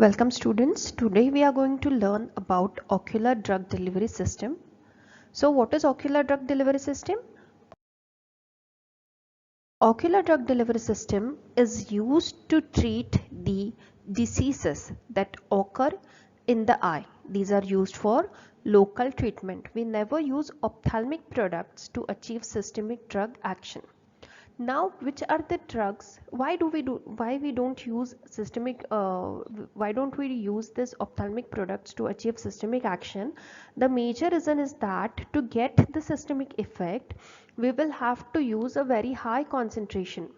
Welcome students. Today we are going to learn about ocular drug delivery system. So what is ocular drug delivery system? Ocular drug delivery system is used to treat the diseases that occur in the eye. These are used for local treatment. We never use ophthalmic products to achieve systemic drug action. Now, which are the drugs? Why we don't use systemic? Why don't we use this ophthalmic products to achieve systemic action? The major reason is that to get the systemic effect, we will have to use a very high concentration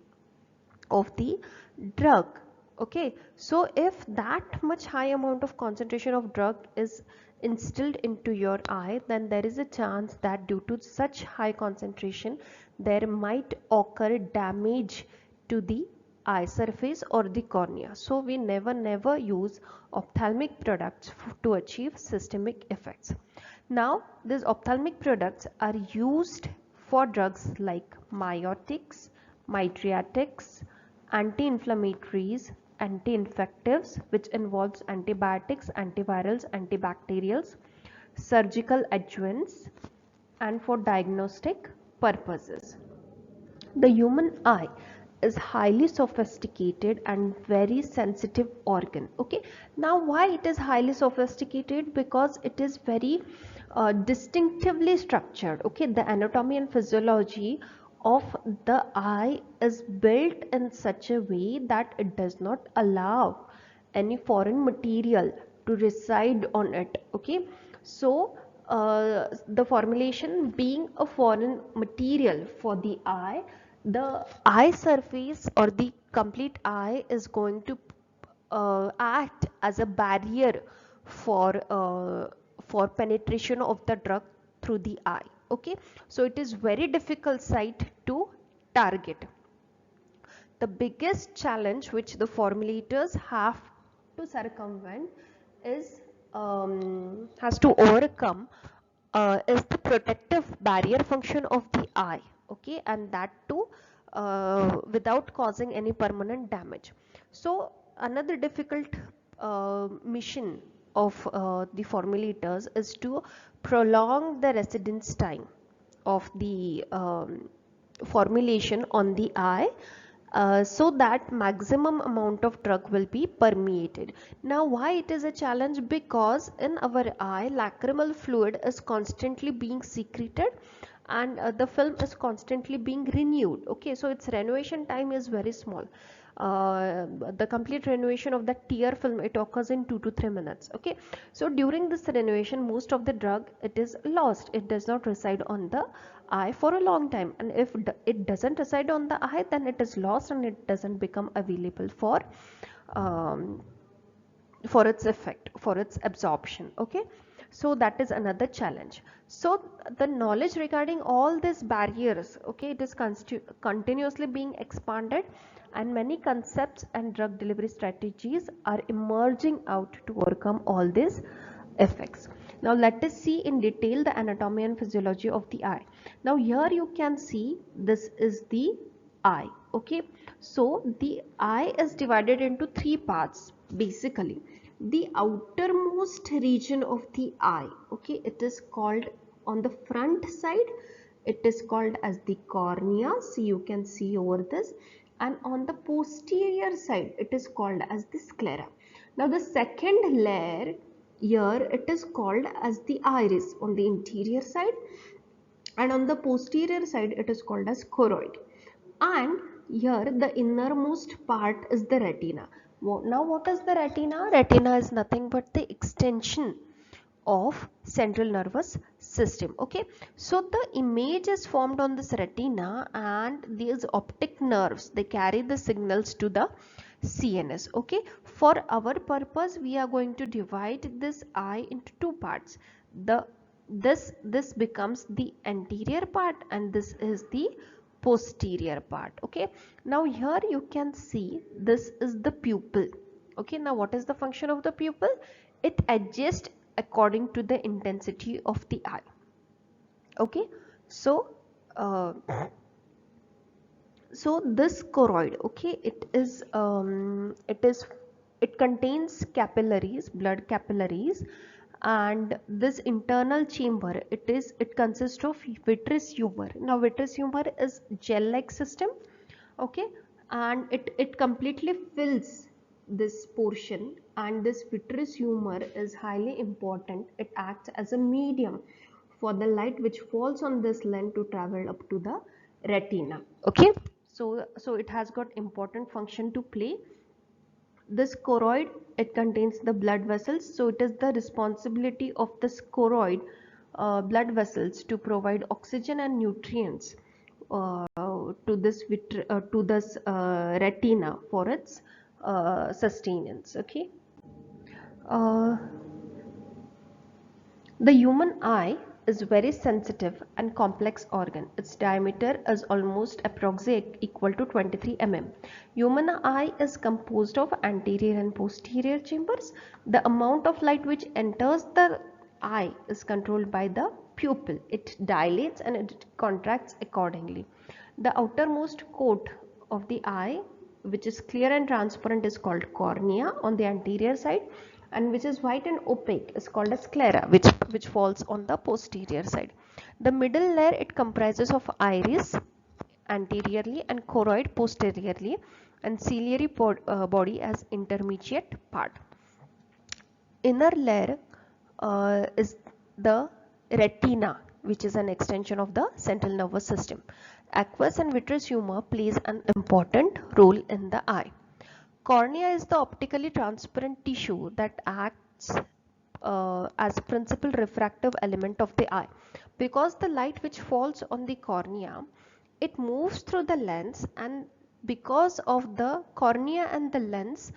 of the drug. Okay, so if that much high amount of concentration of drug is instilled into your eye, then there is a chance that due to such high concentration there might occur damage to the eye surface or the cornea. So we never use ophthalmic products to achieve systemic effects. Now these ophthalmic products are used for drugs like miotics, mydriatics, anti-inflammatories, anti-infectives, which involves antibiotics, antivirals, antibacterials, surgical adjuvants, and for diagnostic purposes. The human eye is highly sophisticated and very sensitive organ. Okay, now why it is highly sophisticated? Because it is very distinctively structured. Okay, the anatomy and physiology of the eye is built in such a way that it does not allow any foreign material to reside on it. Okay, so the formulation being a foreign material for the eye, the eye surface or the complete eye is going to act as a barrier for penetration of the drug through the eye. Okay, so it is very difficult site to target. The biggest challenge which the formulators have to circumvent is has to overcome is the protective barrier function of the eye. Okay, and that too without causing any permanent damage. So another difficult mission of the formulators is to prolong the residence time of the formulation on the eye, so that maximum amount of drug will be permeated. Now why it is a challenge? Because in our eye lacrimal fluid is constantly being secreted and the film is constantly being renewed. Okay, so its renovation time is very small. The complete renovation of the tear film, it occurs in 2 to 3 minutes. Okay, so during this renovation most of the drug it is lost. It does not reside on the eye for a long time, and if it doesn't reside on the eye, then it is lost and it doesn't become available um, for its effect, for its absorption. Okay, so that is another challenge. So the knowledge regarding all these barriers, okay, it is continuously being expanded, and many concepts and drug delivery strategies are emerging out to overcome all these effects. Now let us see in detail the anatomy and physiology of the eye. Now here you can see this is the eye. Okay, so the eye is divided into three parts basically. The outermost region of the eye, okay, it is called, on the front side it is called as the cornea, so you can see over this, and on the posterior side it is called as the sclera. Now the second layer here it is called as the iris on the interior side, and on the posterior side it is called as choroid, and here the innermost part is the retina. Now what is the retina? Retina is nothing but the extension of central nervous system. Okay, so the image is formed on this retina, and these optic nerves, they carry the signals to the CNS. Okay, for our purpose we are going to divide this eye into two parts. The this becomes the anterior part and this is the posterior part. Okay, now here you can see this is the pupil. Okay, now what is the function of the pupil? It adjusts according to the intensity of the eye. Okay, so uh, so this choroid, okay, it is it contains capillaries, blood capillaries, and this internal chamber, it consists of vitreous humor. Now vitreous humor is gel like system, okay, and it completely fills this portion, and this vitreous humor is highly important. It acts as a medium for the light which falls on this lens to travel up to the retina, okay. So it has got important function to play. This choroid, it contains the blood vessels, so it is the responsibility of this choroid blood vessels to provide oxygen and nutrients to this retina for its sustenance, okay. uh, the human eye is very sensitive and complex organ. Its diameter is almost approximately equal to 23 mm. Human eye is composed of anterior and posterior chambers. The amount of light which enters the eye is controlled by the pupil. It dilates and it contracts accordingly. The outermost coat of the eye, which is clear and transparent, is called cornea on the anterior side, and which is white and opaque is called as sclera, which falls on the posterior side. The middle layer, it comprises of iris anteriorly and choroid posteriorly, and ciliary body as intermediate part. Inner layer is the retina, which is an extension of the central nervous system. Aqueous and vitreous humor plays an important role in the eye. Cornea is the optically transparent tissue that acts as principal refractive element of the eye. Because the light which falls on the cornea, it moves through the lens, and because of the cornea and the lens,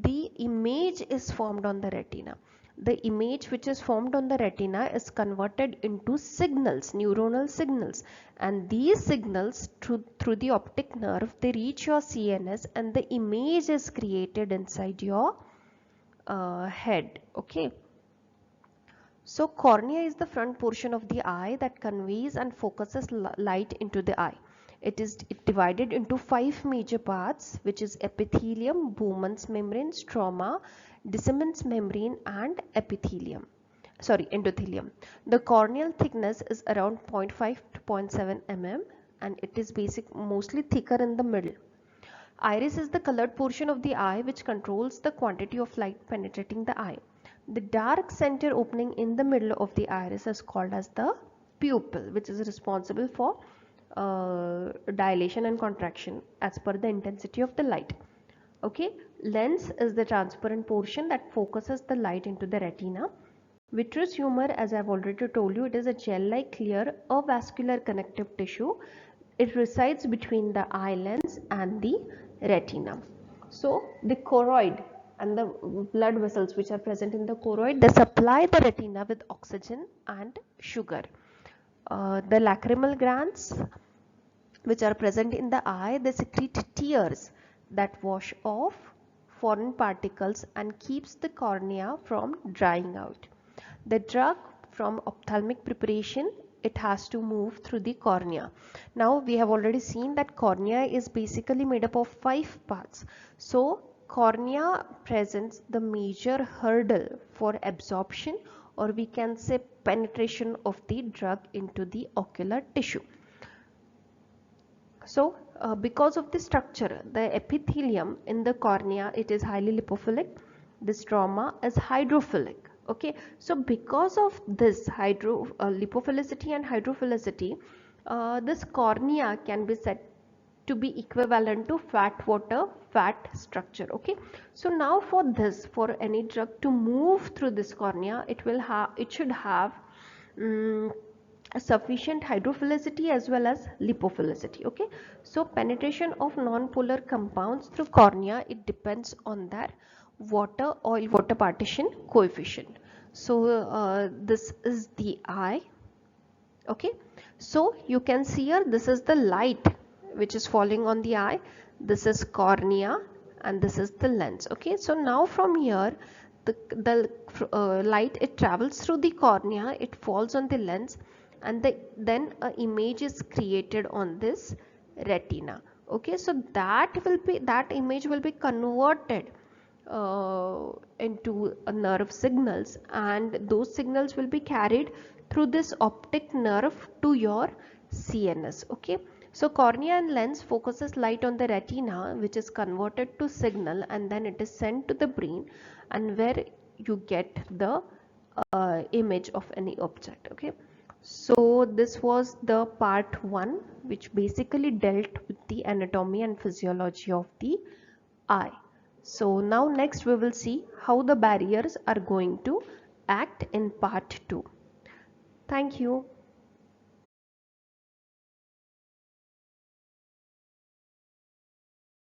the image is formed on the retina. The image which is formed on the retina is converted into signals, neuronal signals, and these signals through the optic nerve, they reach your CNS, and the image is created inside your head, okay. So cornea is the front portion of the eye that conveys and focuses light into the eye. It is divided into 5 major parts, which is epithelium, Bowman's membrane, stroma, Descemet's membrane, and endothelium. The corneal thickness is around 0.5 to 0.7 mm, and it is mostly thicker in the middle. Iris is the colored portion of the eye which controls the quantity of light penetrating the eye. The dark center opening in the middle of the iris is called as the pupil, which is responsible for dilation and contraction as per the intensity of the light. Okay, lens is the transparent portion that focuses the light into the retina. Vitreous humor, as I have already told you, it is a gel-like clear avascular connective tissue. It resides between the eye lens and the retina. So the choroid and the blood vessels which are present in the choroid, they supply the retina with oxygen and sugar. The lacrimal glands which are present in the eye, they secrete tears that wash off foreign particles and keeps the cornea from drying out. The drug from ophthalmic preparation, it has to move through the cornea. Now we have already seen that cornea is basically made up of 5 parts. So cornea presents the major hurdle for absorption, or we can say penetration of the drug into the ocular tissue. So because of the structure, the epithelium in the cornea, it is highly lipophilic. The stroma is hydrophilic. Okay, so because of this lipophilicity and hydrophilicity, this cornea can be said to be equivalent to fat water fat structure. Okay, so now for any drug to move through this cornea, it should have sufficient hydrophilicity as well as lipophilicity. Okay, so penetration of non-polar compounds through cornea, it depends on their water partition coefficient. So this is the eye. Okay, so you can see here, this is the light which is falling on the eye, this is cornea, and this is the lens. Okay, so now from here the light, it travels through the cornea, it falls on the lens, and then an image is created on this retina. Okay, so that image will be converted into nerve signals, and those signals will be carried through this optic nerve to your CNS. Okay, so cornea and lens focuses light on the retina, which is converted to signal, and then it is sent to the brain, and where you get the image of any object. Okay, so this was the part 1, which basically dealt with the anatomy and physiology of the eye. So now next we will see how the barriers are going to act in part 2. Thank you.